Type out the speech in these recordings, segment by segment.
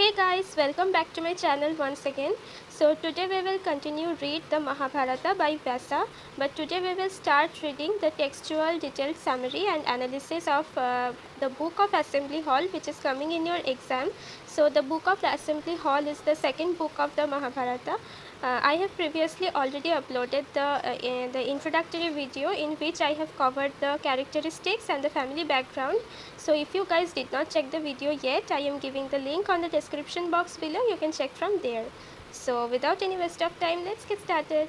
Hey guys, welcome back to my channel once again. So today we will continue read the Mahabharata by Vyasa, but today we will start reading the textual detailed summary and analysis of the Book of Assembly Hall, which is coming in your exam. So the Book of Assembly Hall is the second book of the Mahabharata. I have previously already uploaded the introductory video in which I have covered the characteristics and the family background. So if you guys did not check the video yet, I am giving the link on the description box below. You can check from there. So without any waste of time, let's get started.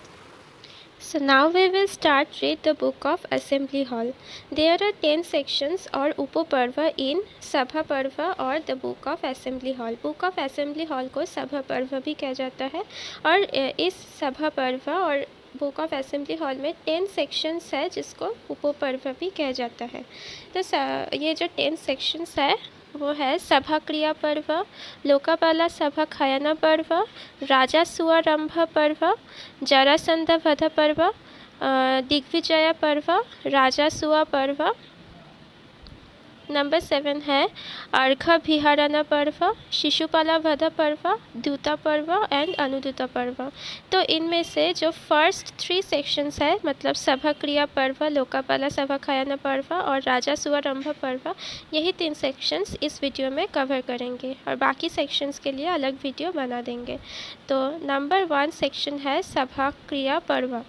So now we will start read the book of Assembly Hall. There are 10 sections or Upaparva in Sabha Parva और the book of Assembly Hall. Book of Assembly Hall को सभा पर्व भी कहा जाता है और इस सभा पर्व और बुक ऑफ असेंबली हॉल में 10 सेक्शंस है जिसको उपपर्व भी कहा जाता है। तो ये जो 10 सेक्शंस है वो है सभा क्रिया पर्व, लोकापाला सभा खयाना पर्व, राजा सुआरंभ पर्व, जरासंध वध पर्व, दिग्विजय पर्व, राजा सुआ पर्व। नंबर 7 है अर्घभिहरण पर्व, शिशुपाला वध पर्व, दूता पर्व एंड अनुदूता पर्व। तो इनमें से जो फर्स्ट 3 सेक्शंस है मतलब सभा क्रिया पर्व, लोकापाला सभा खयाना पर्व और राजा सुआरंभ पर्व, यही 3 सेक्शंस इस वीडियो में कवर करेंगे और बाकी सेक्शंस के लिए अलग वीडियो बना देंगे। तो नंबर 1 सेक्शन है सभा क्रिया पर्व।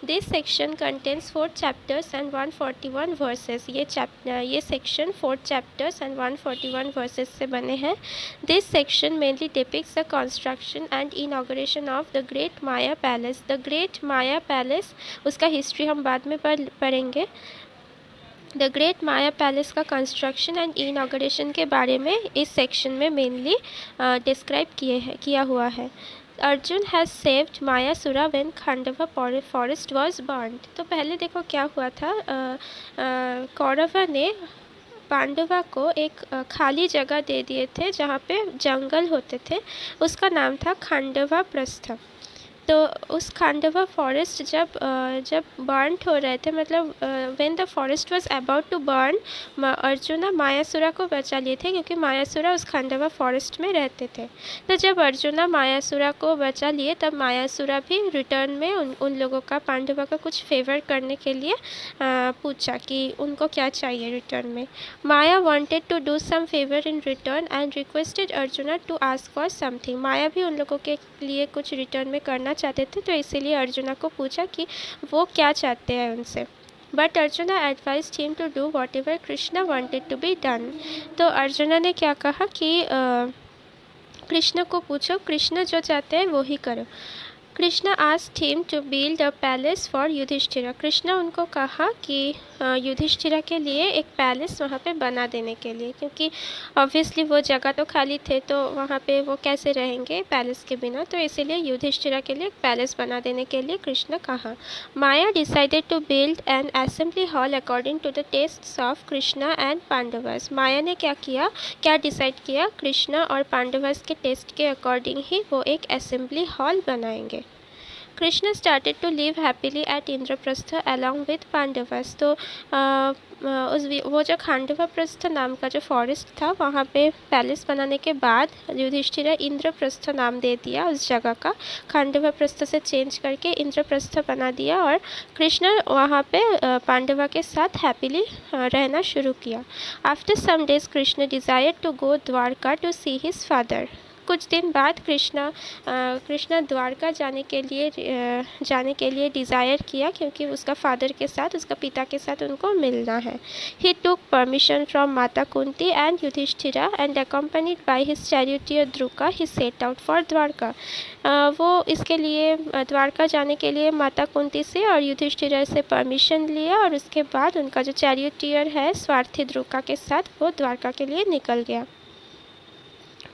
This section contains 4 chapters and 141 verses. ये section 4 chapters and 141 verses से बने हैं। This section mainly depicts the construction and inauguration of the Great Maya Palace. The Great Maya Palace उसका history हम बाद में पढ़ेंगे। द ग्रेट माया पैलेस का कंस्ट्रक्शन एंड इनाग्रेशन के बारे में इस सेक्शन में मेनली डिस्क्राइब किया हुआ है। Arjun has saved Mayasura when Khandava forest was burned. तो पहले देखो क्या हुआ था, कौरवा ने पांडवा को एक खाली जगह दे दिए थे जहाँ पे जंगल होते थे, उसका नाम था खांडवा प्रस्थ। तो उस खांडवा फॉरेस्ट जब बर्न हो रहे थे मतलब when the forest was about to burn, Arjuna Mayasura को बचा लिए थे क्योंकि मायासुरा उस खांडवा फॉरेस्ट में रहते थे। तो जब अर्जुना मायासुरा को बचा लिए तब मायासुरा भी रिटर्न में उन लोगों का पांडवा का कुछ फेवर करने के लिए पूछा कि उनको क्या चाहिए रिटर्न में। Maya wanted to do some favour in return and requested Arjuna to ask for something. Maya भी उन लोगों के लिए कुछ रिटर्न में करना चाहते थे, तो इसीलिए अर्जुना को पूछा कि वो क्या चाहते हैं उनसे। But Arjuna advised him to do whatever Krishna wanted to be done. तो अर्जुना ने क्या कहा कि कृष्ण को पूछो, कृष्ण जो चाहते हैं वो ही करो। Krishna asked him to build a palace for Yudhishthira. Krishna उनको कहा कि युधिष्ठिरा के लिए एक पैलेस वहाँ पे बना देने के लिए, क्योंकि ऑब्वियसली वो जगह तो खाली थे तो वहाँ पे वो कैसे रहेंगे पैलेस के बिना, तो इसीलिए युधिष्ठिरा के लिए एक पैलेस बना देने के लिए कृष्ण कहा। Maya decided to build an assembly hall according to the tests of Krishna and Pandavas. Maya ने क्या डिसाइड किया, कृष्णा और पांडवस के टेस्ट के अकॉर्डिंग ही वो एक असेंबली हॉल बनाएंगे। Krishna started to live happily at Indraprastha along with Pandavas. तो वो जो खांडवा प्रस्थ नाम का जो फॉरेस्ट था वहाँ पे पैलेस बनाने के बाद युधिष्ठिर इंद्रप्रस्थ नाम दे दिया उस जगह का, खांडवा प्रस्थ से चेंज करके इंद्रप्रस्थ बना दिया और कृष्ण वहाँ पे पांडवा के साथ हैप्पीली रहना शुरू किया। After some days Krishna desired to go Dwarka to see his father. कुछ दिन बाद कृष्णा द्वारका जाने के लिए डिज़ायर किया क्योंकि उसका फादर के साथ, उसका पिता के साथ उनको मिलना है। ही टुक permission from Mata Kunti and Yudhishthira and accompanied by his charioteer Daruka he set out for Dwarka. वो इसके लिए द्वारका जाने के लिए माता कुंती से और युधिष्ठिरा से परमिशन लिया और उसके बाद उनका जो चैरियटियर है स्वार्थी द्रुका के साथ वो द्वारका के लिए निकल गया।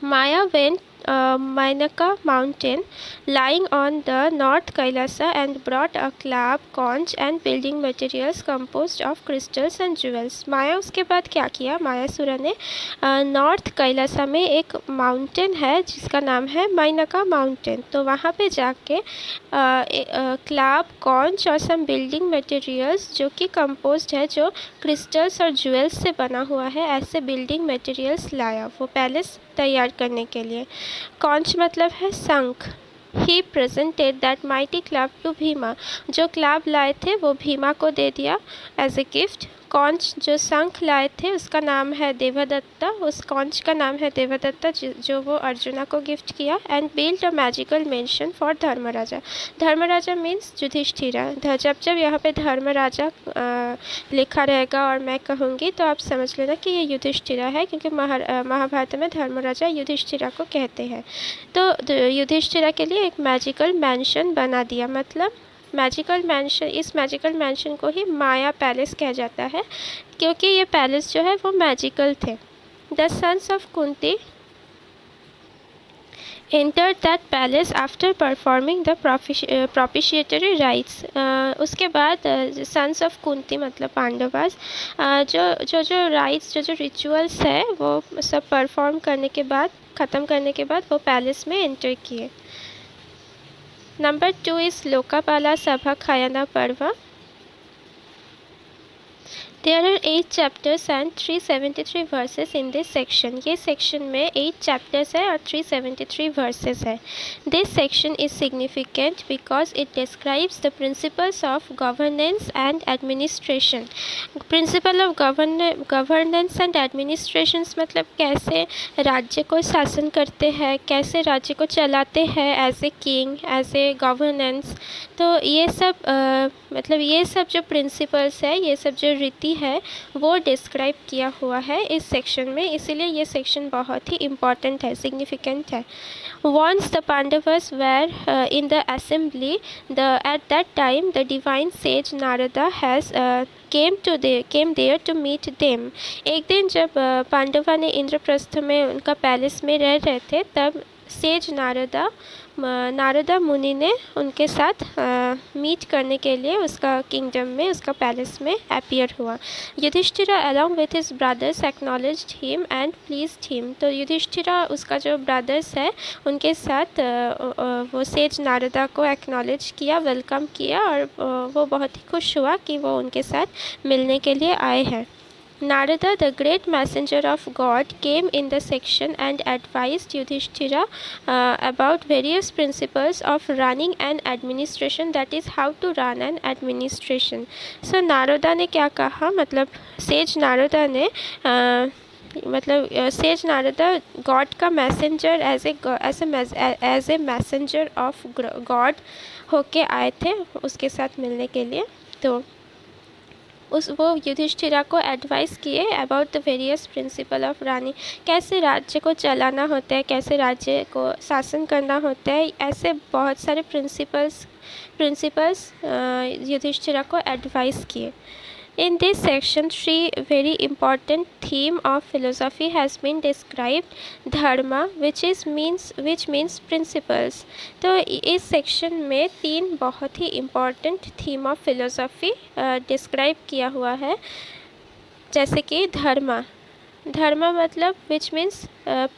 Maya went Mainaka mountain lying on the North Kailasa and brought a club, conch and building materials composed of crystals and jewels. माया उसके बाद क्या किया, मायासुरा ने नॉर्थ कैलासा में एक माउंटेन है जिसका नाम है माइनका माउंटेन, तो वहाँ पे जाके क्लब, कॉन्च और सम बिल्डिंग मटेरियल्स जो कि कंपोज्ड है, जो क्रिस्टल्स और ज्वेल्स से बना हुआ है, ऐसे बिल्डिंग मटेरियल्स लाया। वो पैलेस तैयार करने के लिए। कॉन्च मतलब है शंख। He presented that mighty club to Bhima, जो क्लब लाए थे वो भीमा को दे दिया एज ए गिफ्ट। कॉन्च जो शंख लाए थे उसका नाम है देवदत्ता, उस कॉन्च का नाम है देवदत्ता जो वो अर्जुना को गिफ्ट किया। And build a magical mansion for Dharmaraja. Dharmaraja means Yudhishthira. जब जब यहाँ पे धर्मराजा लिखा रहेगा और मैं कहूँगी तो आप समझ लेना कि ये युधिष्ठिरा है, क्योंकि महाभारत में धर्मराजा युधिष्ठिरा को कहते हैं। तो युधिष्ठिरा के लिए एक मैजिकल मैंशन बना दिया, मतलब मैजिकल मैंशन, इस मैजिकल मैंशन को ही माया पैलेस कहा जाता है, क्योंकि ये पैलेस जो है वो मैजिकल थे। The sons of Kunti entered that palace after performing the propitiatory rites। उसके बाद सन्स ऑफ कुंती मतलब पांडवास जो राइट्स जो रिचुअल्स है वो सब परफॉर्म करने के बाद, ख़त्म करने के बाद वो पैलेस में एंटर किए। नंबर 2 इज़ लोकापाला सभा खयाना पर्व। There are 8 chapters and 373 verses in this section। ये section में 8 chapters है और 373 verses है। This section is significant because it describes the principles of governance and administration। Principle of governance and administration मतलब कैसे राज्य को शासन करते हैं, कैसे राज्य को चलाते हैं as a king, as a governance. तो ये सब मतलब ये सब जो प्रिंसिपल्स है, ये सब जो रीति है वो डिस्क्राइब किया हुआ है इस सेक्शन में, इसीलिए ये सेक्शन बहुत ही इम्पॉर्टेंट है, सिग्निफिकेंट है। Once the Pandavas were in the assembly, at that time the divine sage Narada came there to meet them। एक दिन जब पांडवा ने इंद्रप्रस्थ में उनका पैलेस में रह रहे थे, तब सेज नारदा मुनि ने उनके साथ मीट करने के लिए उसका किंगडम में, उसका पैलेस में अपीयर हुआ। Yudhishthira along with his brothers acknowledged him and pleased him. तो युधिष्ठिरा उसका जो ब्रदर्स है उनके साथ वो सेज नारदा को एक्नॉलेज किया, वेलकम किया, और वो बहुत ही खुश हुआ कि वो उनके साथ मिलने के लिए आए हैं। Narada, the great messenger of God, came in the section and advised Yudhishthira about various principles of running an administration, that is how to run an administration। So Narada ने क्या कहा, मतलब सेज नारदा ने सेज नारदा गॉड का messenger as a messenger of god होके आए थे उसके साथ मिलने के लिए। तो वो युधिष्ठिरा को एडवाइस किए about the various principle of running, कैसे राज्य को चलाना होता है, कैसे राज्य को शासन करना होता है, ऐसे बहुत सारे प्रिंसिपल्स युधिष्ठिरा को एडवाइस किए। In this section, 3 very important theme of philosophy has been described। Dharma which means principles। तो इस सेक्शन में 3 बहुत ही important theme of philosophy describe किया हुआ है, जैसे कि धर्मा मतलब which means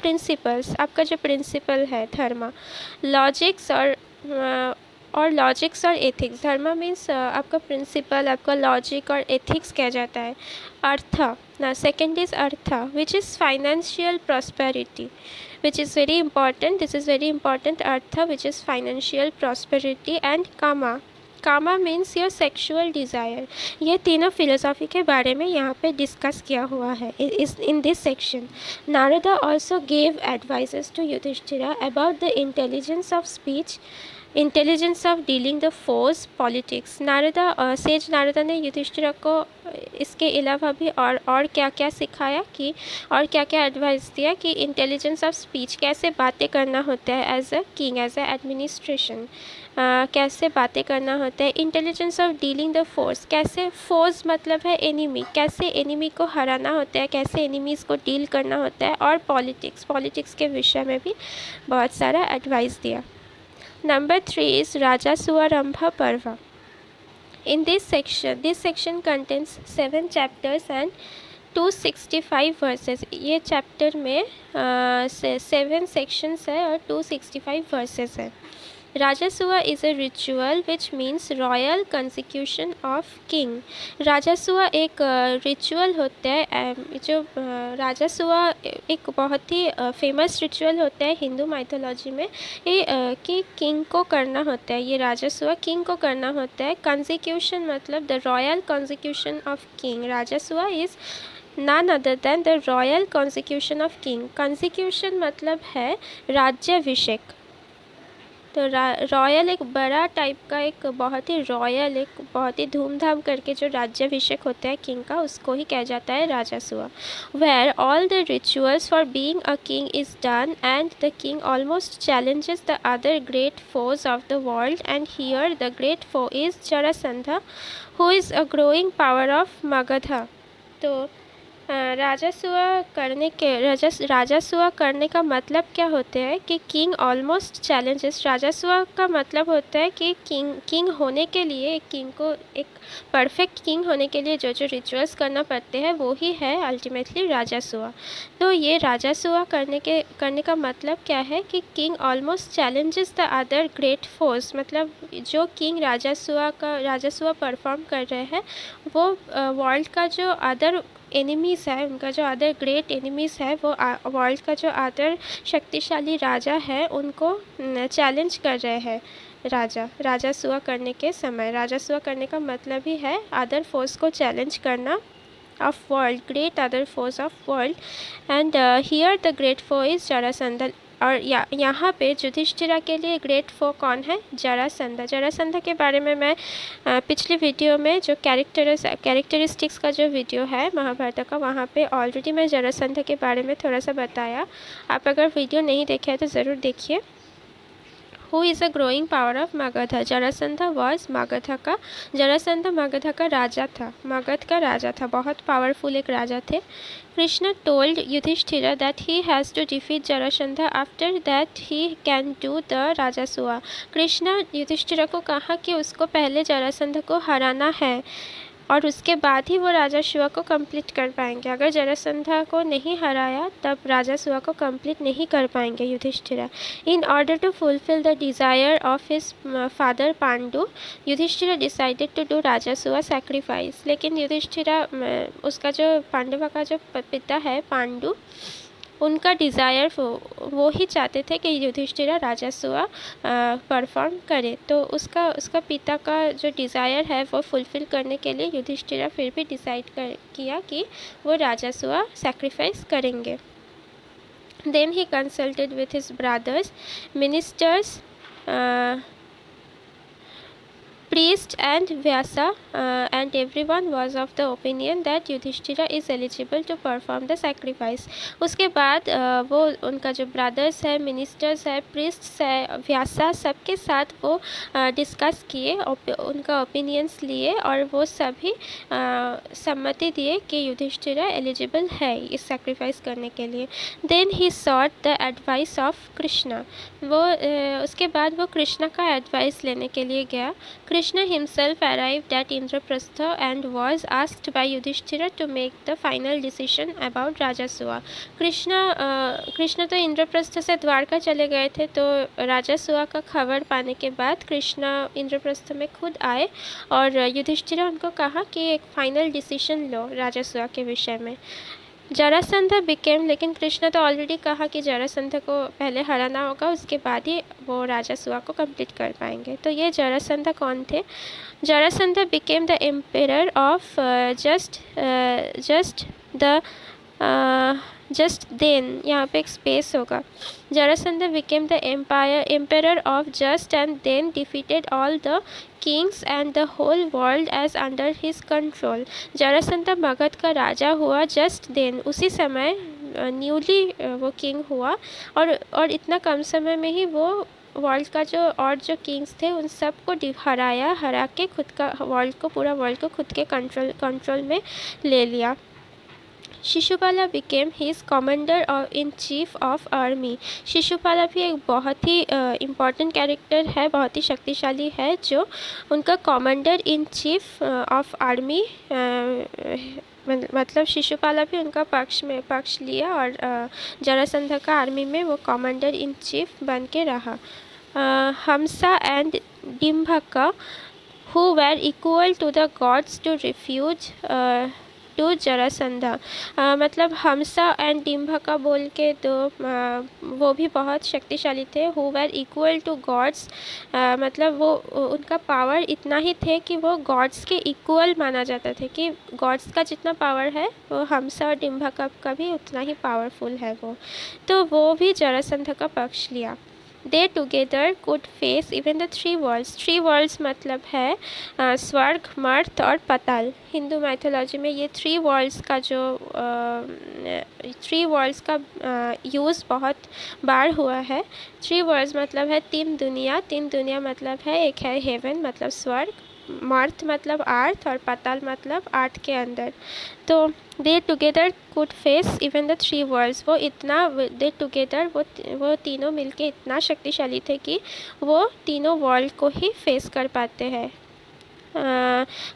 principles, आपका जो principle है धर्मा। लॉजिक्स और एथिक्स, धर्मा मीन्स आपका प्रिंसिपल, आपका लॉजिक और एथिक्स कहा जाता है। अर्थ ना second is artha which is financial prosperity, which is very important, this is very important। Artha which is financial prosperity and kama means your sexual desire. ये तीनों फिलोसॉफी के बारे में यहाँ पे डिस्कस किया हुआ है in this section. Narada also gave advices to Yudhishthira about the intelligence of speech, intelligence of dealing the force, politics. Sage Narada ने युधिष्ठिरा को इसके अलावा भी और क्या क्या सिखाया कि, और क्या क्या एडवाइस दिया कि इंटेलिजेंस ऑफ स्पीच, कैसे बातें करना होता है as a king, as a administration, कैसे बातें करना होता है। Intelligence of dealing the force, कैसे फोर्स मतलब है एनिमी, कैसे एनिमी को हराना होता है, कैसे एनिमीज़ को डील करना होता है। और पॉलिटिक्स के विषय में भी बहुत सारा एडवाइस दिया। Number 3 is Rajasuarambha Parva। In this section contains 7 chapters and 265 verses। ये चैप्टर में 7 sections है और 265 verses है। Rajasuva is a ritual which means royal consecration of king. राजसूआ एक रिचुअल होता है जो राजसूआ एक बहुत ही फेमस रिचुअल होता है हिंदू माइथोलॉजी में ये कि किंग को करना होता है। ये राजसूआ किंग को करना होता है। कंसिक्यूशन मतलब the royal consecration of king. Rajasuya is none other than the royal consecration of king. consecration मतलब है राज्याभिषेक। तो रॉयल एक बड़ा टाइप का एक बहुत ही रॉयल एक बहुत ही धूमधाम करके जो राज्याभिषेक होता है किंग का उसको ही कहा जाता है Rajasuya. Where all the rituals for being a king is done and the king almost challenges the other great foes of the world and here the great foe is Jarasandha who is a growing power of Magadha. तो राजसूआ करने का मतलब क्या होता है कि king almost challenges. राजसूआ का मतलब होता है कि किंग होने के लिए किंग को एक परफेक्ट किंग होने के लिए जो जो रिचुअल्स करना पड़ते हैं वो ही है अल्टीमेटली राजसूआ। तो ये राजसूआ करने का मतलब क्या है कि king almost challenges the other great force. मतलब जो किंग राजसूआ परफॉर्म कर रहे हैं वो वर्ल्ड का जो अदर एनिमीज़ है उनका जो अदर ग्रेट एनिमीज़ है वो वर्ल्ड का जो अदर शक्तिशाली राजा है उनको चैलेंज कर रहे हैं। राजसूआ करने के समय राजसूआ करने का मतलब ही है अदर फोर्स को चैलेंज करना of world great other force of world and here the great foe is Jarasandha. और यहाँ पे युधिष्ठिरा के लिए ग्रेट फो कौन है? जरासंधा। जरासंधा के बारे में मैं पिछली वीडियो में जो कैरेक्टरिस्टिक्स का जो वीडियो है महाभारत का वहाँ पे ऑलरेडी मैं जरासंधा के बारे में थोड़ा सा बताया। आप अगर वीडियो नहीं देखे हैं तो ज़रूर देखिए। Who is a growing power of Magadha. Jarasandha was Jarasandha Magadha का राजा था। मगध का राजा था, बहुत पावरफुल एक राजा थे। Krishna told Yudhishthira that he has to defeat Jarasandha after that he can do the Rajasuya. Krishna Yudhishthira को कहा कि उसको पहले जरासंधा को हराना है और उसके बाद ही वो राजसूआ को कंप्लीट कर पाएंगे। अगर जरासंधा को नहीं हराया तब राजसूआ को कंप्लीट नहीं कर पाएंगे Yudhishthira. In order to fulfil the desire of his father Pandu Yudhishthira decided to do Rajasuya sacrifice. लेकिन युधिष्ठिरा उसका जो पांडवा का जो पिता है पांडु उनका डिज़ायर वो ही चाहते थे कि युधिष्ठिरा राजसूआ परफॉर्म करे। तो उसका पिता का जो डिज़ायर है वो फुलफ़िल करने के लिए युधिष्ठिरा फिर भी डिसाइड किया कि वो राजसूआ सैक्रिफाइस करेंगे। Then he consulted with his brothers ministers priest and Vyasa and everyone was of the opinion that Yudhishthira is eligible to perform the sacrifice। उसके बाद वो उनका जो ब्रदर्स है मिनिस्टर्स है प्रीस्ट्स है व्यासा सबके साथ वो डिस्कस किए उनका ओपिनियंस लिए और वो सभी सम्मति दिए कि युधिष्ठिरा एलिजिबल है इस सैक्रिफाइस करने के लिए। Then he sought the advice of Krishna. वो उसके बाद वो कृष्णा का एडवाइस लेने के लिए गया। Krishna himself arrived at Indraprastha and was asked by Yudhishthira to make the final decision about Rajasuआ। Krishna तो इंद्रप्रस्थ से द्वारका चले गए थे तो राजसूआ का खबर पाने के बाद कृष्ण इंद्रप्रस्थ में खुद आए और युधिष्ठिरा उनको कहा कि एक फाइनल डिसीजन लो राजसूआ के विषय में। जरासंधा बिकेम लेकिन कृष्ण तो ऑलरेडी कहा कि जरासंधा को पहले हराना होगा उसके बाद ही वो राजसूआ को कंप्लीट कर पाएंगे। तो ये जरासंधा कौन थे? Jarasandha became the emperor of just then यहाँ पे एक स्पेस होगा। Jarasandha became the emperor of just and then defeated all the kings and the whole world as under his control. Jarasandha Magadh का राजा हुआ जस्ट देन उसी समय न्यूली वो किंग हुआ और इतना कम समय में ही वो वर्ल्ड का जो किंग्स थे उन सब को हरा के खुद का पूरा वर्ल्ड को खुद के कंट्रोल में ले लिया। Shishupala became his commander in chief of army. Shishupala भी एक बहुत ही इम्पॉर्टेंट कैरेक्टर है, बहुत ही शक्तिशाली है जो उनका commander in chief of army मतलब शिशुपाला भी उनका पक्ष लिया और जरासंधा का आर्मी में वो कमांडर इन चीफ बन के रहा। Hamsa and Dimbhaka, who were equal to the gods, to refuse to Jarasandha. मतलब हमसा एंड डिम्भका बोल के दो वो भी बहुत शक्तिशाली थे। Who were equal to gods, मतलब वो उनका पावर इतना ही थे कि वो गॉड्स के इक्वल माना जाता था, कि गॉड्स का जितना पावर है वो हमसा और डिम्भका का भी उतना ही पावरफुल है वो। तो वो भी जरासंधा का पक्ष लिया। They together could face even the three worlds। Three world's मतलब है स्वर्ग, मर्त और पताल। हिंदू माइथोलॉजी में ये थ्री वर्ल्ड्स का जो थ्री वर्ल्ड्स का यूज़ बहुत बार हुआ है। थ्री वर्ल्ड्स मतलब है तीन दुनिया। तीन दुनिया मतलब है एक है हेवन मतलब स्वर्ग, मर्त मतलब अर्थ और पताल मतलब अर्थ के अंदर। तो दे together could face even the three world's. वो इतना दे टुगेदर वो तीनों मिलके इतना शक्तिशाली थे कि वो तीनों वर्ल्ड को ही फेस कर पाते हैं।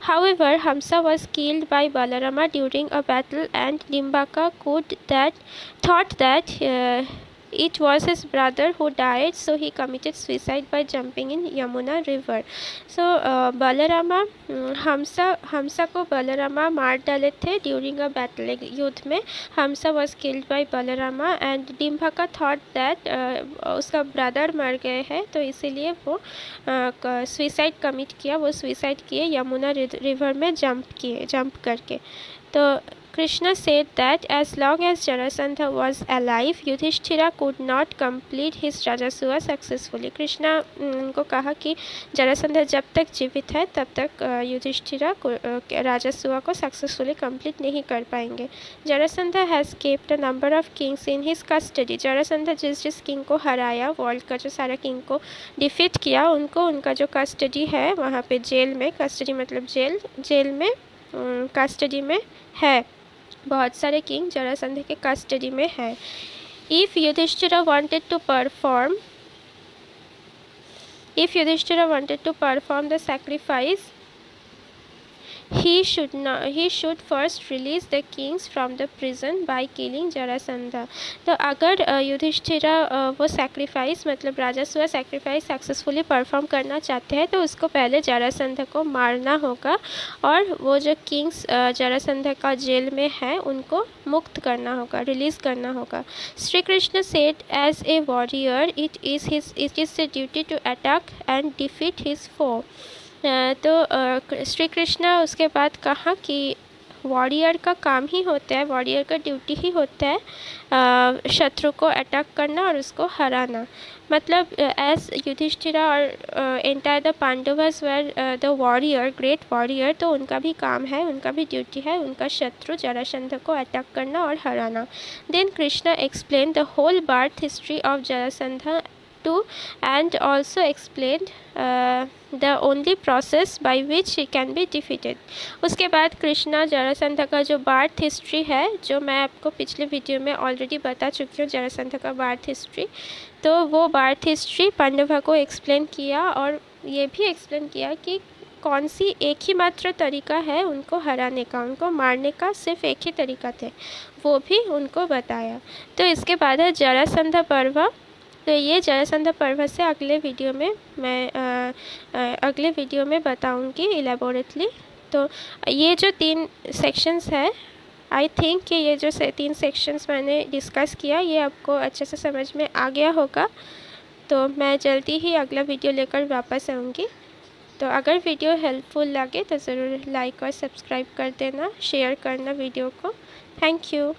However, Hamsa was killed by Balarama during a battle, and Dimbaka thought that it was his brother who died, so he committed suicide by jumping in Yamuna river। So Balarama हमसा को बलरामा मार डाले थे during a battle, एक युद्ध में। Hamsa was killed by Balarama and Dimbhaka thought that उसका brother मर गए हैं, तो इसीलिए वो सुइसाइड कमिट किया। वो सुइसाइड किए यमुना रिवर में जंप करके। तो Krishna said that as long as Jarasandha was alive, Yudhishthira could not complete his Rajasuya successfully। Krishna उनको कहा कि जरासंधा जब तक जीवित है तब तक युधिष्ठिरा को राजसूया को सक्सेसफुली कंप्लीट नहीं कर पाएंगे। Jarasandha has kept a number of kings in his custody. Jarasandha जिस किंग को हराया, वर्ल्ड का जो सारा किंग को डिफीट किया, उनको उनका जो कस्टडी है वहाँ पे जेल में, कस्टडी मतलब जेल में कस्टडी में है। बहुत सारे किंग जरासंधा के कस्टडी में है। If Yudhishthira wanted to perform the sacrifice, he should first release the kings from the prison by killing Jarasandha. तो अगर युधिष्ठिरा वो सैक्रिफाइस मतलब राजसूया सैक्रिफाइस सक्सेसफुली परफॉर्म करना चाहते हैं तो उसको पहले जरासंधा को मारना होगा और वो जो किंग्स जरासंधा का जेल में है उनको मुक्त करना होगा, रिलीज़ करना होगा। Shri Krishna said as a warrior it is the duty to attack and defeat his foe. तो श्री कृष्ण उसके बाद कहा कि वॉरियर का काम ही होता है, वॉरियर का ड्यूटी ही होता है शत्रु को अटैक करना और उसको हराना। मतलब एज युधिष्ठिरा और entire the Pandavas were the warrior, great warrior, तो उनका भी काम है, उनका भी ड्यूटी है उनका शत्रु जरासंधा को अटैक करना और हराना। Then Krishna explain the whole birth history of Jarasandha to and also explained the only process by which he can be defeated। उसके बाद कृष्णा जरासंधा का जो बर्थ हिस्ट्री है, जो मैं आपको पिछले वीडियो में ऑलरेडी बता चुकी हूँ जरासंधा का बर्थ हिस्ट्री, तो वो बर्थ हिस्ट्री पांडवा को एक्सप्लेन किया और ये भी एक्सप्लेन किया कि कौन सी एक ही मात्र तरीका है उनको हराने का, उनको मारने का सिर्फ एक ही तरीका थे, वो भी उनको बताया। तो इसके बाद है जरासंधा पर्व। तो ये जरासंधा पर्व से अगले वीडियो में बताऊंगी इलेबोरेटली। तो ये जो 3 सेक्शंस है, आई थिंक कि ये जो 3 सेक्शंस मैंने डिस्कस किया ये आपको अच्छे से समझ में आ गया होगा। तो मैं जल्दी ही अगला वीडियो लेकर वापस आऊँगी। तो अगर वीडियो हेल्पफुल लगे तो ज़रूर लाइक और सब्सक्राइब कर देना, शेयर करना वीडियो को। Thank you.